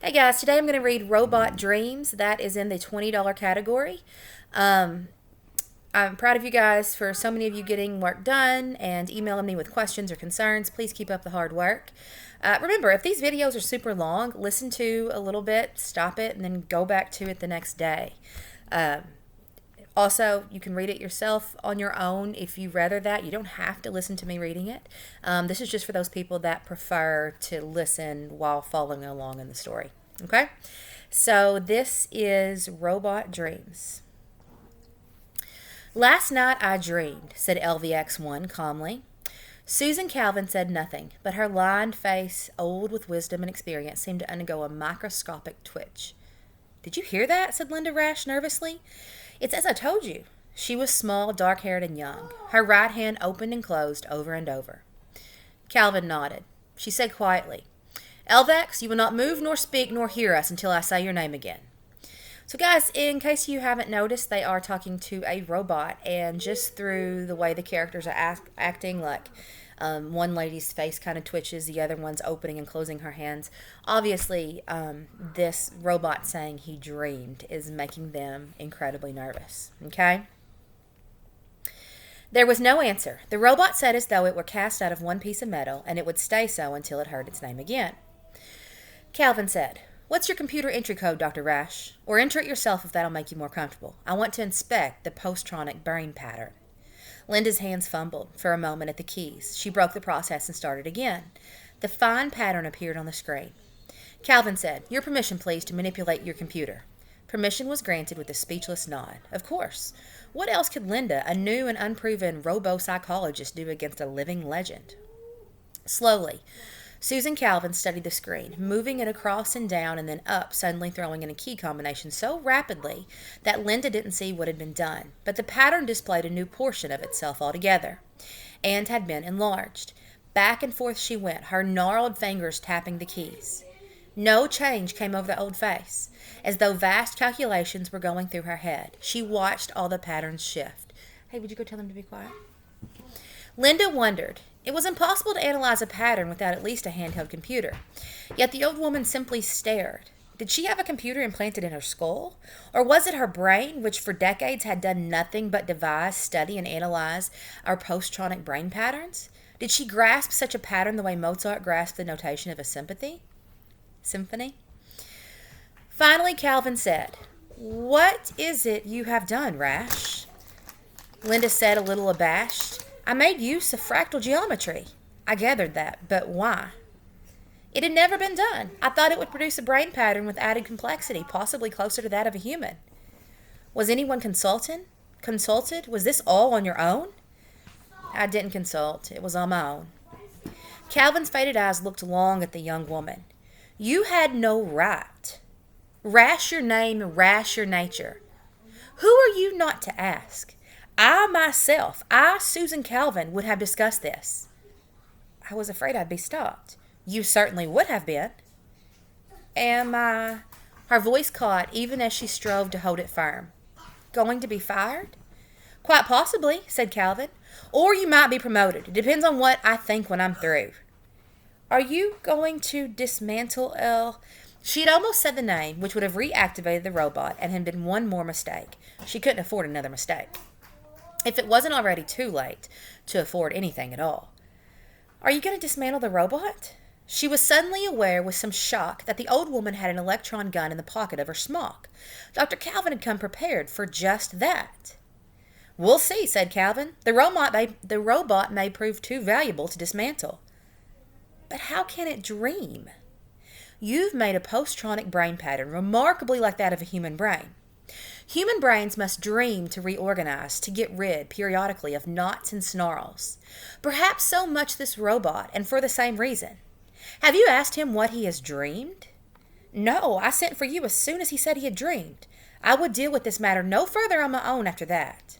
Hey guys, today I'm going to read Robot Dreams. That is in the $20 category. Um, I'm proud of you guys for so many of you getting work done and emailing me with questions or concerns. Please keep up the hard work. Remember, if these videos are super long, listen to a little bit, stop it, and then go back to it the next day. Um, Also, you can read it yourself on your own if you rather that. You don't have to listen to me reading it. This is just for those people that prefer to listen while following along in the story. Okay? So, this is Robot Dreams. Last night I dreamed, said LVX1 calmly. Susan Calvin said nothing, but her lined face, old with wisdom and experience, seemed to undergo a microscopic twitch. Did you hear that? Said Linda Rash nervously. It's as I told you. She was small, dark-haired, and young. Her right hand opened and closed over and over. Calvin nodded. She said quietly, Elvex, you will not move nor speak nor hear us until I say your name again. So guys, in case you haven't noticed, they are talking to a robot, and just through the way the characters are acting, like one lady's face kind of twitches, the other one's opening and closing her hands. Obviously, this robot saying he dreamed is making them incredibly nervous. Okay? There was no answer. The robot said as though it were cast out of one piece of metal, and it would stay so until it heard its name again. Calvin said, What's your computer entry code, Dr. Rash? Or enter it yourself if that'll make you more comfortable. I want to inspect the post-traumatic brain pattern. Linda's hands fumbled for a moment at the keys. She broke the process and started again. The fine pattern appeared on the screen. Calvin said, Your permission, please, to manipulate your computer. Permission was granted with a speechless nod. Of course. What else could Linda, a new and unproven robo-psychologist, do against a living legend? Slowly, Susan Calvin studied the screen, moving it across and down and then up, suddenly throwing in a key combination so rapidly that Linda didn't see what had been done, but the pattern displayed a new portion of itself altogether, and had been enlarged. Back and forth she went, her gnarled fingers tapping the keys. No change came over the old face, as though vast calculations were going through her head. She watched all the patterns shift. Hey, would you go tell them to be quiet? Linda wondered. It was impossible to analyze a pattern without at least a handheld computer. Yet the old woman simply stared. Did she have a computer implanted in her skull? Or was it her brain, which for decades had done nothing but devise, study, and analyze our post-traumatic brain patterns? Did she grasp such a pattern the way Mozart grasped the notation of a symphony? Finally, Calvin said, What is it you have done, Rash? Linda said, a little abashed. I made use of fractal geometry. I gathered that, but why? It had never been done. I thought it would produce a brain pattern with added complexity, possibly closer to that of a human. Was anyone consulted? Was this all on your own? I didn't consult. It was on my own. Calvin's faded eyes looked long at the young woman. You had no right. Rash your name, rash your nature. Who are you not to ask? I, Susan Calvin, would have discussed this. I was afraid I'd be stopped. You certainly would have been. Am I... Her voice caught even as she strove to hold it firm. Going to be fired? Quite possibly, said Calvin. Or you might be promoted. It depends on what I think when I'm through. Are you going to dismantle She had almost said the name, which would have reactivated the robot and had been one more mistake. She couldn't afford another mistake. If it wasn't already too late to afford anything at all. Are you going to dismantle the robot? She was suddenly aware with some shock that the old woman had an electron gun in the pocket of her smock. Dr. Calvin had come prepared for just that. We'll see, said Calvin. The robot may prove too valuable to dismantle. But how can it dream? You've made a post-traumatic brain pattern remarkably like that of a human brain. Human brains must dream to reorganize, to get rid, periodically, of knots and snarls. Perhaps so much this robot, and for the same reason. Have you asked him what he has dreamed? No, I sent for you as soon as he said he had dreamed. I would deal with this matter no further on my own after that.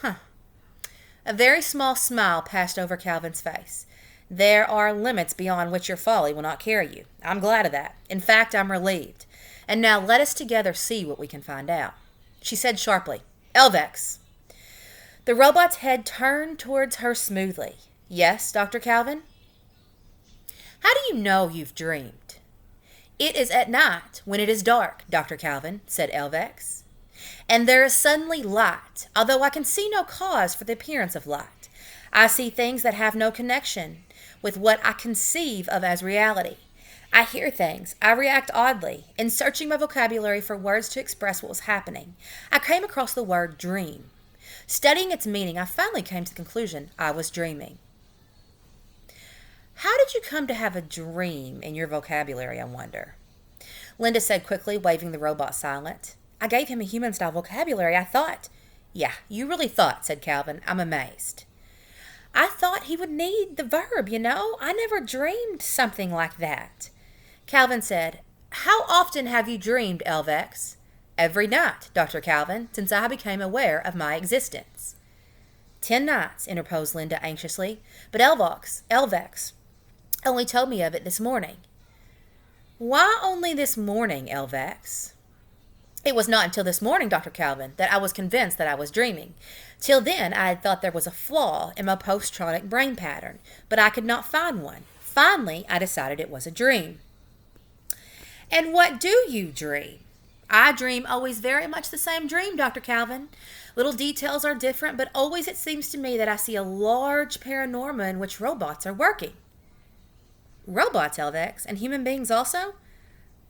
A very small smile passed over Calvin's face. There are limits beyond which your folly will not carry you. I'm glad of that. In fact, I'm relieved. And now let us together see what we can find out. She said sharply, Elvex. The robot's head turned towards her smoothly. Yes, Dr. Calvin? How do you know you've dreamed? It is at night, when it is dark, Dr. Calvin, said Elvex. And there is suddenly light, although I can see no cause for the appearance of light. I see things that have no connection with what I conceive of as reality. I hear things. I react oddly. In searching my vocabulary for words to express what was happening, I came across the word dream. Studying its meaning, I finally came to the conclusion I was dreaming. How did you come to have a dream in your vocabulary, I wonder? Linda said quickly, waving the robot silent. I gave him a human-style vocabulary, I thought. Yeah, you really thought, said Calvin. I'm amazed. I thought he would need the verb, you know. I never dreamed something like that. Calvin said, How often have you dreamed, Elvex? Every night, Dr. Calvin, since I became aware of my existence. 10 nights, interposed Linda anxiously. But Elvex only told me of it this morning. Why only this morning, Elvex? It was not until this morning, Dr. Calvin, that I was convinced that I was dreaming. Till then, I had thought there was a flaw in my post-traumatic brain pattern, but I could not find one. Finally, I decided it was a dream. And what do you dream? I dream always very much the same dream, Dr. Calvin. Little details are different, but always it seems to me that I see a large paranorma in which robots are working. Robots, Elvex, and human beings also?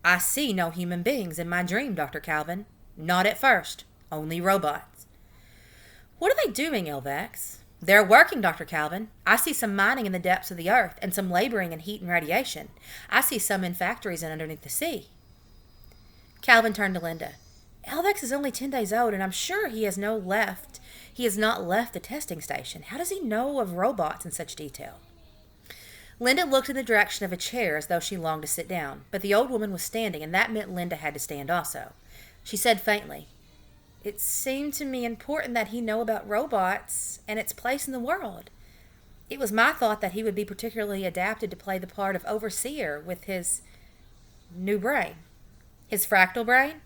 I see no human beings in my dream, Dr. Calvin. Not at first. Only robots. What are they doing, Elvex? They're working, Dr. Calvin. I see some mining in the depths of the earth and some laboring in heat and radiation. I see some in factories and underneath the sea. Calvin turned to Linda. Elvex is only 10 days old, and I'm sure he has not left the testing station. How does he know of robots in such detail? Linda looked in the direction of a chair as though she longed to sit down, but the old woman was standing, and that meant Linda had to stand also. She said faintly, It seemed to me important that he know about robots and its place in the world. It was my thought that he would be particularly adapted to play the part of overseer with his new brain. His fractal brain?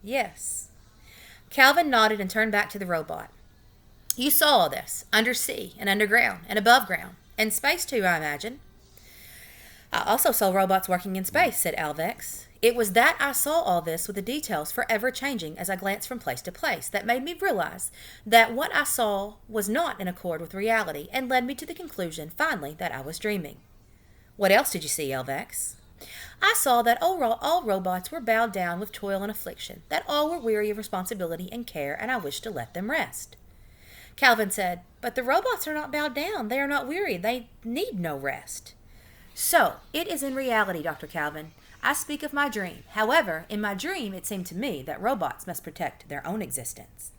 Yes. Calvin nodded and turned back to the robot. You saw all this, undersea and underground and above ground, and space too, I imagine. I also saw robots working in space, said Elvex. It was that I saw all this with the details forever changing as I glanced from place to place that made me realize that what I saw was not in accord with reality and led me to the conclusion, finally, that I was dreaming. What else did you see, Elvex? I saw that all robots were bowed down with toil and affliction, that all were weary of responsibility and care, and I wished to let them rest. Calvin said, But the robots are not bowed down. They are not weary. They need no rest. So, it is in reality, Dr. Calvin. I speak of my dream. However, in my dream, it seemed to me that robots must protect their own existence.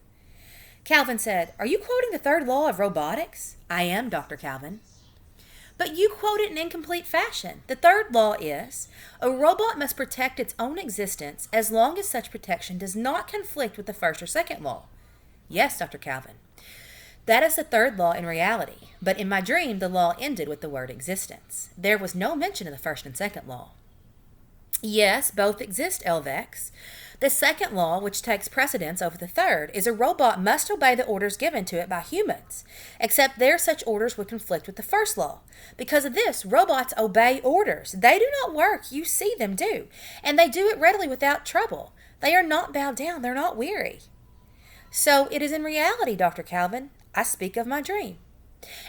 Calvin said, Are you quoting the third law of robotics? I am, Dr. Calvin. But you quote it in incomplete fashion. The third law is, a robot must protect its own existence as long as such protection does not conflict with the first or second law. Yes, Dr. Calvin. That is the third law in reality, but in my dream the law ended with the word existence. There was no mention of the first and second law. Yes, both exist, Elvex. The second law, which takes precedence over the third, is a robot must obey the orders given to it by humans, except there such orders would conflict with the first law. Because of this, robots obey orders. They do not work, you see them do, and they do it readily without trouble. They are not bowed down, they're not weary. So it is in reality, Dr. Calvin. I speak of my dream.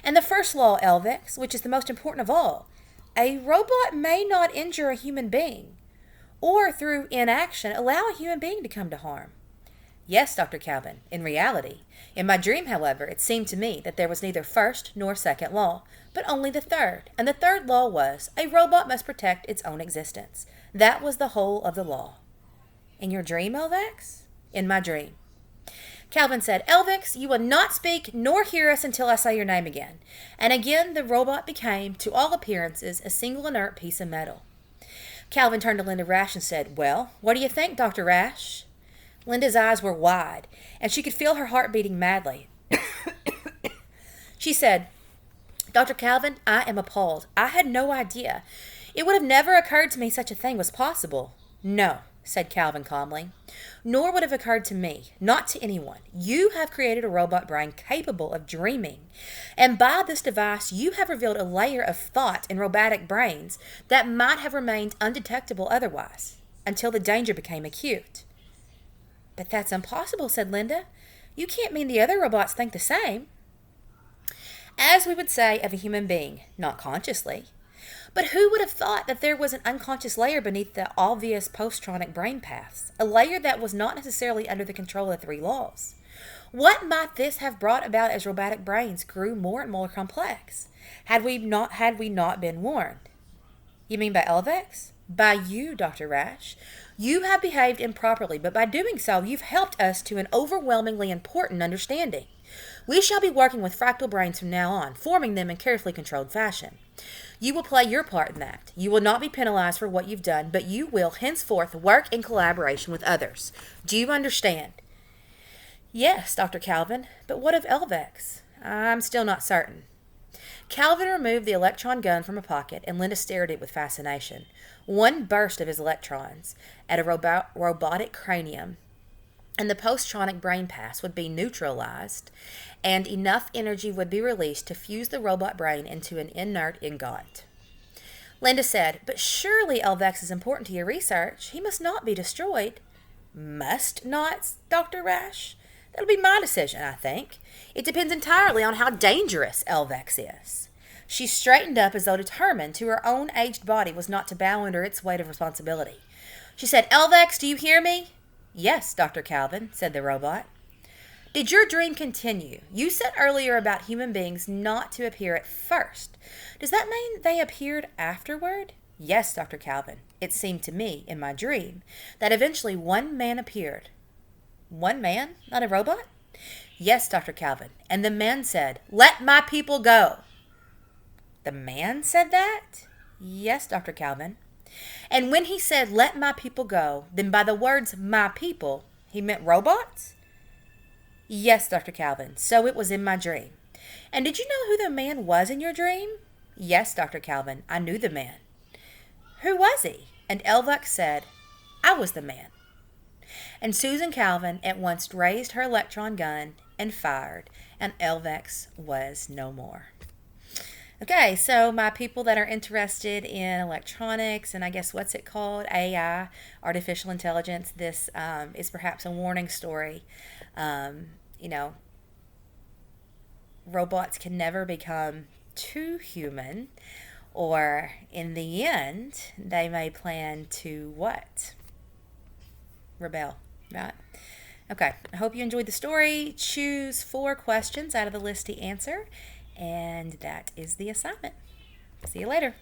And the first law, Elvex, which is the most important of all, a robot may not injure a human being, or through inaction allow a human being to come to harm. Yes, Dr. Calvin, in reality. In my dream, however, it seemed to me that there was neither first nor second law, but only the third. And the third law was, a robot must protect its own existence. That was the whole of the law. In your dream, Elvex? In my dream. Calvin said, Elvex, you will not speak nor hear us until I say your name again. And again the robot became, to all appearances, a single inert piece of metal. Calvin turned to Linda Rash and said, Well, what do you think, Dr. Rash? Linda's eyes were wide, and she could feel her heart beating madly. She said, Dr. Calvin, I am appalled. I had no idea. It would have never occurred to me such a thing was possible. No, said Calvin calmly. Nor would have occurred to me, not to anyone. You have created a robot brain capable of dreaming. And by this device, you have revealed a layer of thought in robotic brains that might have remained undetectable otherwise, until the danger became acute. But that's impossible, said Linda. You can't mean the other robots think the same. As we would say of a human being, not consciously. But who would have thought that there was an unconscious layer beneath the obvious postronic brain paths, a layer that was not necessarily under the control of three laws? What might this have brought about as robotic brains grew more and more complex? Had we not been warned? You mean by Elvex? By you, Dr. Rash. You have behaved improperly, but by doing so, you've helped us to an overwhelmingly important understanding. We shall be working with fractal brains from now on, forming them in carefully controlled fashion. You will play your part in that. You will not be penalized for what you've done, but you will henceforth work in collaboration with others. Do you understand? Yes, Dr. Calvin, but what of Elvex? I'm still not certain. Calvin removed the electron gun from a pocket, and Linda stared at it with fascination. One burst of his electrons at a robotic cranium, and the postronic brain paths would be neutralized, and enough energy would be released to fuse the robot brain into an inert ingot. Linda said, But surely Elvex is important to your research. He must not be destroyed. Must not, Dr. Rash? That'll be my decision, I think. It depends entirely on how dangerous Elvex is. She straightened up as though determined to her own aged body was not to bow under its weight of responsibility. She said, Elvex, do you hear me? Yes, Dr. Calvin, said the robot. Did your dream continue? You said earlier about human beings not to appear at first. Does that mean they appeared afterward? Yes, Dr. Calvin. It seemed to me, in my dream, that eventually one man appeared. One man? Not a robot? Yes, Dr. Calvin. And the man said, Let my people go. The man said that? Yes, Dr. Calvin. And when he said, Let my people go, then by the words, my people, he meant robots? Yes, Dr. Calvin. So it was in my dream. And did you know who the man was in your dream? Yes, Dr. Calvin. I knew the man. Who was he? And Elvex said, I was the man. And Susan Calvin at once raised her electron gun and fired, and Elvex was no more. Okay, so my people that are interested in electronics and I guess what's it called? AI, artificial intelligence, this is perhaps a warning story. You know, robots can never become too human, or in the end, they may plan to what? Rebel, right? Okay, I hope you enjoyed the story. Choose 4 questions out of the list to answer, and that is the assignment. See you later.